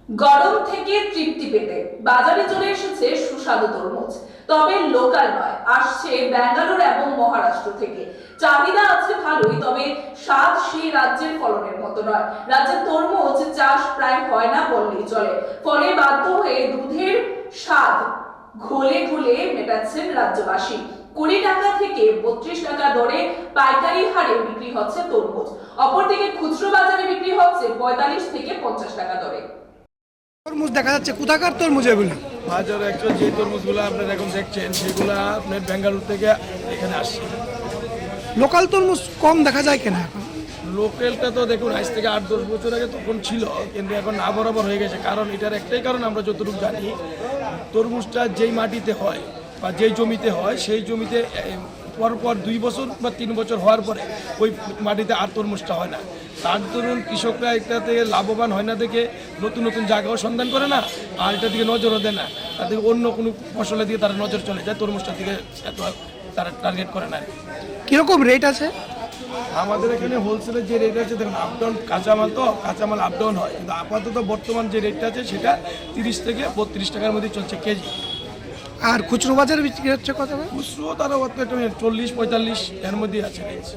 গরম থেকে তৃপ্তি পেতে বাজারে চলে এসেছে সুস্বাদু তরমুজ। তবে লোকাল নয়, আসছে ব্যাঙ্গালোর এবং মহারাষ্ট্র থেকে। চাহিদা আছে ভালোই, তবে স্বাদ সেই রাজ্যের ফলনের মতো নয়। রাজ্যে তরমুজ চাষ প্রায় হয় না বললেই চলে। ফলে বাধ্য হয়ে দুধের স্বাদ ঘোলে ঘুলে মেটাচ্ছেন রাজ্যবাসী। 20 টাকা থেকে 32 টাকা দরে পাইকারি হারে বিক্রি হচ্ছে তরমুজ। অপরদিকে খুচরো বাজারে বিক্রি হচ্ছে 45 থেকে 50 টাকা দরে। তরমুজ দেখা যাচ্ছে, কোথাকার তরমুজ এগুলো? বাজারে অ্যাকচুয়ালি যে তরমুজগুলো আপনারা এখন দেখছেন সেগুলো আপনার বেঙ্গালুরু থেকে এখানে আসছে। লোকাল তরমুজ কম দেখা যায় কেন এখন? লোকালটা তো দেখুন আজ থেকে 8-10 বছর আগে তখন ছিল, কিন্তু এখন না বরাবর হয়ে গেছে। কারণ এটার একটাই কারণ, আমরা যতটুকু জানি তরমুজটা যেই মাটিতে হয় বা যেই জমিতে হয় সেই জমিতে পরপর 2 বছর বা 3 বছর হওয়ার পরে ওই মাটিতে আর তরমুজটা হয় না। তার দরুন কৃষকরা এটাতে লাভবান হয় না দেখে নতুন নতুন জায়গাও সন্ধান করে না, আর এটার দিকে নজরও দেয় না। তাদের অন্য কোনো ফসলের দিকে তারা নজর চলে যায়, তরমুজটার দিকে এত তারা টার্গেট করে না। কিরকম রেট আছে? আমাদের এখানে হোলসেলের যে রেট আছে দেখুন, আপডাউন কাঁচামাল, তো কাঁচামাল আপডাউন হয়, কিন্তু আপাতত বর্তমান যে রেটটা আছে সেটা 30 থেকে 32 টাকার মধ্যে চলছে কেজি। আর খুচরো বাজারে বিক্রি হচ্ছে কত? খুচরো তারা 40-45 এর মধ্যেই আছে রেঞ্জ।